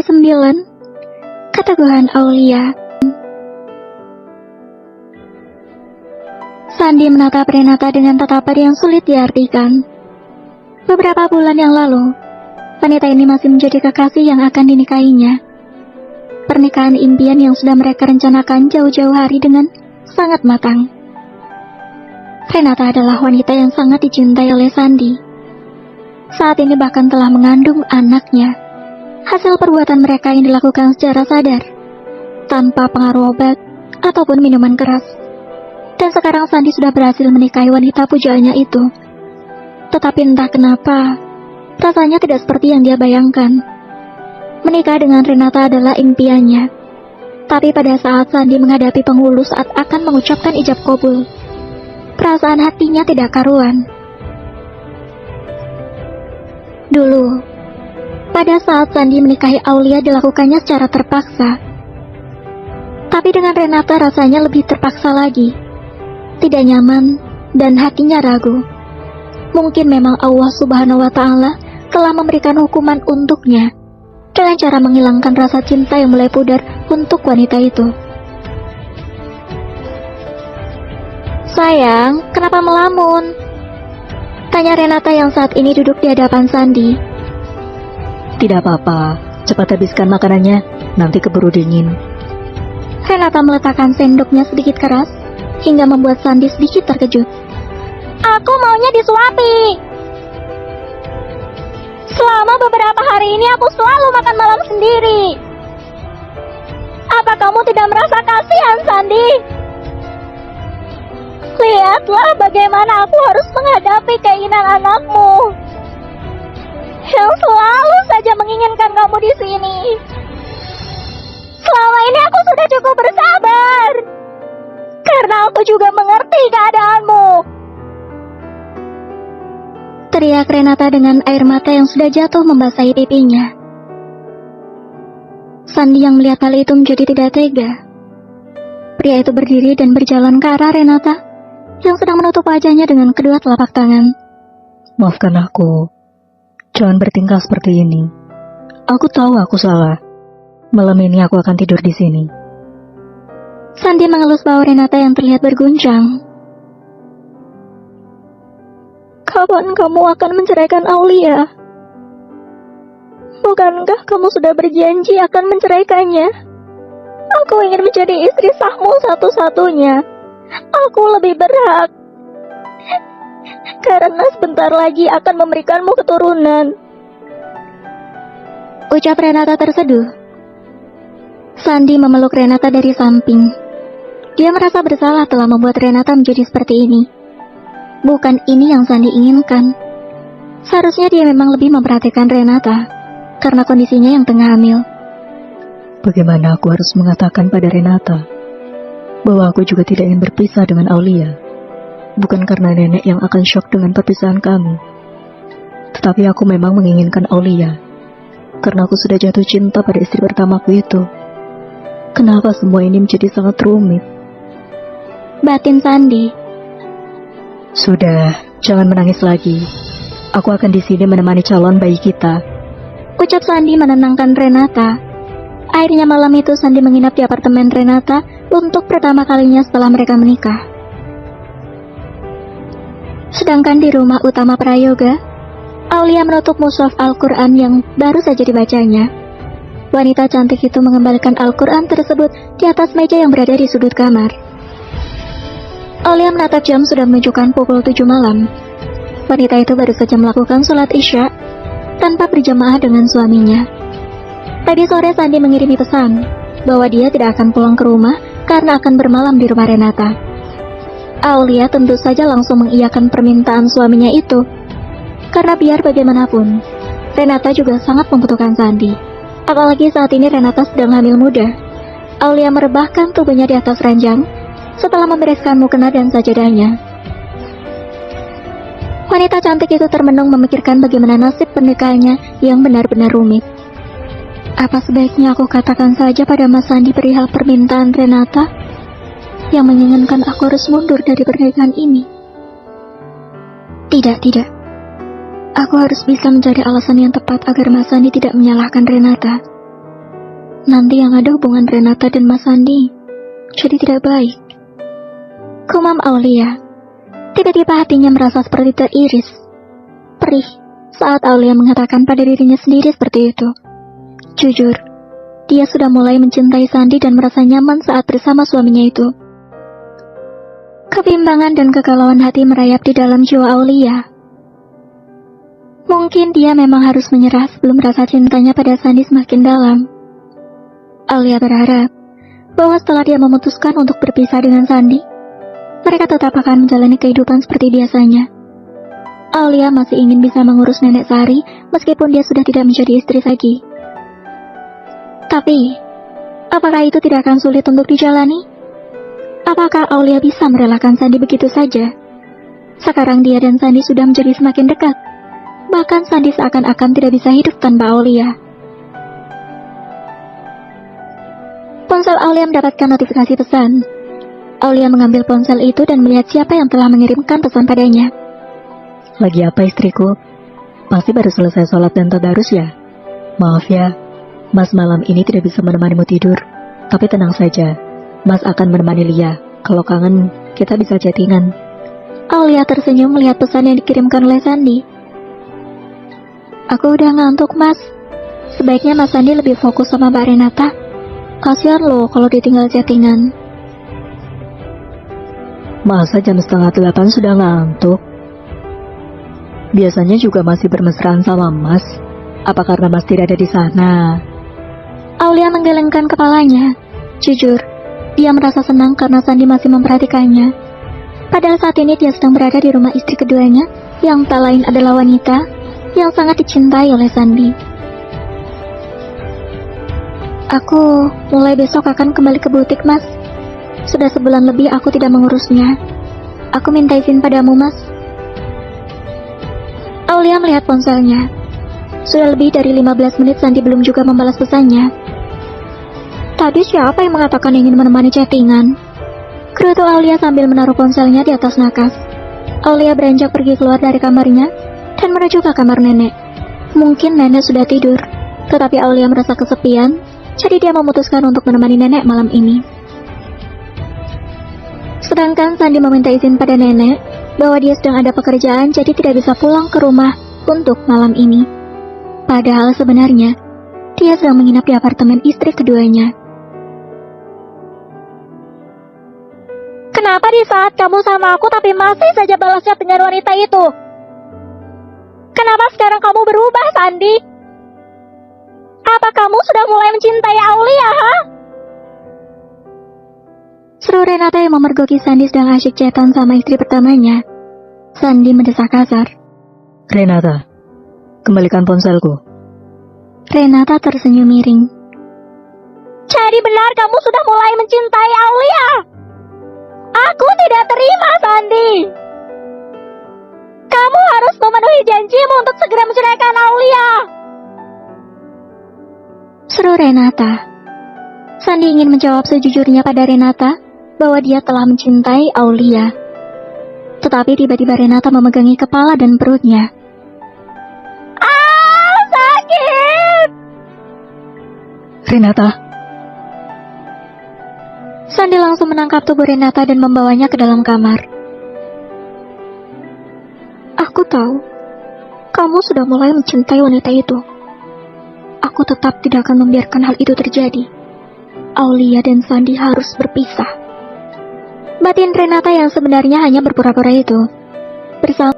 ke-9, Keteguhan Aulia. Sandi menatap Renata dengan tatapan yang sulit diartikan. Beberapa bulan yang lalu, wanita ini masih menjadi kekasih yang akan dinikahinya. Pernikahan impian yang sudah mereka rencanakan jauh-jauh hari dengan sangat matang. Renata adalah wanita yang sangat dicintai oleh Sandi. Saat ini bahkan telah mengandung anaknya. Hasil perbuatan mereka yang dilakukan secara sadar, tanpa pengaruh obat ataupun minuman keras. Dan sekarang Sandi sudah berhasil menikahi wanita pujaannya itu. Tetapi entah kenapa, rasanya tidak seperti yang dia bayangkan. Menikah dengan Renata adalah impiannya. Tapi pada saat Sandi menghadapi penghulu saat akan mengucapkan ijab kabul, perasaan hatinya tidak karuan. Dulu, pada saat Sandi menikahi Aulia dilakukannya secara terpaksa. Tapi dengan Renata rasanya lebih terpaksa lagi. Tidak nyaman dan hatinya ragu. Mungkin memang Allah Subhanahu wa Ta'ala telah memberikan hukuman untuknya dengan cara menghilangkan rasa cinta yang mulai pudar untuk wanita itu. "Sayang, kenapa melamun?" tanya Renata yang saat ini duduk di hadapan Sandi. "Tidak apa-apa, cepat habiskan makanannya, nanti keburu dingin." Renata meletakkan sendoknya sedikit keras, hingga membuat Sandi sedikit terkejut. "Aku maunya disuapi. Selama beberapa hari ini aku selalu makan malam sendiri. Apa kamu tidak merasa kasihan, Sandi? Lihatlah bagaimana aku harus menghadapi keinginan anakmu yang selalu saja menginginkan kamu di sini. Selama ini aku sudah cukup bersabar, karena aku juga mengerti keadaanmu," teriak Renata dengan air mata yang sudah jatuh membasahi pipinya. Sandi yang melihat hal itu menjadi tidak tega. Pria itu berdiri dan berjalan ke arah Renata yang sedang menutup wajahnya dengan kedua telapak tangan. "Maafkan aku. Jangan bertingkah seperti ini. Aku tahu aku salah. Malam ini aku akan tidur di sini." Sandi mengelus bahu Renata yang terlihat berguncang. "Kapan kamu akan menceraikan Aulia? Bukankah kamu sudah berjanji akan menceraikannya? Aku ingin menjadi istri sahmu satu-satunya. Aku lebih berhak, karena sebentar lagi akan memberikanmu keturunan," ucap Renata terseduh. Sandi memeluk Renata dari samping. Dia merasa bersalah telah membuat Renata menjadi seperti ini. Bukan ini yang Sandi inginkan. Seharusnya dia memang lebih memperhatikan Renata, karena kondisinya yang tengah hamil. Bagaimana aku harus mengatakan pada Renata bahwa aku juga tidak ingin berpisah dengan Aulia? Bukan karena nenek yang akan syok dengan perpisahan kami, tetapi aku memang menginginkan Aulia, karena aku sudah jatuh cinta pada istri pertamaku itu. Kenapa semua ini menjadi sangat rumit? Batin Sandi. "Sudah, jangan menangis lagi. Aku akan di sini menemani calon bayi kita," ucap Sandi menenangkan Renata. Akhirnya malam itu Sandi menginap di apartemen Renata untuk pertama kalinya setelah mereka menikah. Sedangkan di rumah utama Prayoga, Aulia menutup mushaf Al-Quran yang baru saja dibacanya. Wanita cantik itu mengembalikan Al-Quran tersebut di atas meja yang berada di sudut kamar. Aulia menatap jam sudah menunjukkan pukul 7 malam. Wanita itu baru saja melakukan sholat Isya tanpa berjamaah dengan suaminya. Tadi sore Sandi mengirimi pesan bahwa dia tidak akan pulang ke rumah karena akan bermalam di rumah Renata. Aulia tentu saja langsung mengiyakan permintaan suaminya itu, karena biar bagaimanapun Renata juga sangat membutuhkan Sandi. Apalagi saat ini Renata sedang hamil muda. Aulia merebahkan tubuhnya di atas ranjang setelah membereskan mukena dan sajadahnya. Wanita cantik itu termenung memikirkan bagaimana nasib pernikahannya yang benar-benar rumit. Apa sebaiknya aku katakan saja pada Mas Sandi perihal permintaan Renata yang menginginkan aku harus mundur dari pernikahan ini? Tidak. Aku harus bisa mencari alasan yang tepat agar Mas Sandi tidak menyalahkan Renata. Nanti yang ada hubungan Renata dan Mas Sandi jadi tidak baik. Kumam Aulia. Tiba-tiba hatinya merasa seperti teriris, perih, saat Aulia mengatakan pada dirinya sendiri seperti itu. Jujur, dia sudah mulai mencintai Sandi dan merasa nyaman saat bersama suaminya itu. Kebimbangan dan kegalauan hati merayap di dalam jiwa Aulia. Mungkin dia memang harus menyerah sebelum rasa cintanya pada Sandi semakin dalam. Aulia berharap bahwa setelah dia memutuskan untuk berpisah dengan Sandi, mereka tetap akan menjalani kehidupan seperti biasanya. Aulia masih ingin bisa mengurus Nenek Sari meskipun dia sudah tidak menjadi istri lagi. Tapi, apakah itu tidak akan sulit untuk dijalani? Apakah Aulia bisa merelakan Sandi begitu saja? Sekarang dia dan Sandi sudah menjadi semakin dekat. Bahkan Sandi seakan-akan tidak bisa hidup tanpa Aulia. Ponsel Aulia mendapatkan notifikasi pesan. Aulia mengambil ponsel itu dan melihat siapa yang telah mengirimkan pesan padanya. Lagi apa istriku? Pasti baru selesai sholat dan tadarus ya? Maaf ya, Mas malam ini tidak bisa menemanimu tidur. Tapi tenang saja, Mas akan menemani Lia. Kalau kangen, kita bisa chattingan. Aulia tersenyum melihat pesan yang dikirimkan oleh Sandi. Aku udah ngantuk, Mas. Sebaiknya Mas Sandi lebih fokus sama Mbak Renata. Kasihan loh kalau ditinggal chattingan. Masa jam 7:30 sudah ngantuk? Biasanya juga masih bermesraan sama Mas. Apa karena Mas tidak ada di sana? Aulia menggelengkan kepalanya. Jujur, dia merasa senang karena Sandi masih memperhatikannya. Padahal saat ini dia sedang berada di rumah istri keduanya, yang tak lain adalah wanita yang sangat dicintai oleh Sandi. Aku mulai besok akan kembali ke butik, Mas. Sudah sebulan lebih aku tidak mengurusnya. Aku minta izin padamu, Mas. Aulia melihat ponselnya. Sudah lebih dari 15 menit Sandi belum juga membalas pesannya. Tadi siapa yang mengatakan ingin menemani chattingan? Gerutu Aulia sambil menaruh ponselnya di atas nakas. Aulia beranjak pergi keluar dari kamarnya dan menuju ke kamar nenek. Mungkin nenek sudah tidur, tetapi Aulia merasa kesepian, jadi dia memutuskan untuk menemani nenek malam ini. Sedangkan Sandi meminta izin pada nenek bahwa dia sedang ada pekerjaan jadi tidak bisa pulang ke rumah untuk malam ini. Padahal sebenarnya dia sedang menginap di apartemen istri keduanya. Kenapa di saat kamu sama aku tapi masih saja balas chat dengan wanita itu? Kenapa sekarang kamu berubah, Sandi? Apa kamu sudah mulai mencintai Aulia, ha? Seru Renata yang memergoki Sandi sedang asyik chatan sama istri pertamanya. Sandi mendesak kasar. Renata, kembalikan ponselku. Renata tersenyum miring. Jadi benar kamu sudah mulai mencintai Aulia? Aku tidak terima, Sandi. Kamu harus memenuhi janjimu untuk segera menceraikan Aulia. Seru Renata. Sandi ingin menjawab sejujurnya pada Renata bahwa dia telah mencintai Aulia. Tetapi tiba-tiba Renata memegangi kepala dan perutnya. Ah, sakit! Renata. Sandi langsung menangkap tubuh Renata dan membawanya ke dalam kamar. Aku tahu, kamu sudah mulai mencintai wanita itu. Aku tetap tidak akan membiarkan hal itu terjadi. Aulia dan Sandi harus berpisah. Batin Renata yang sebenarnya hanya berpura-pura itu bersama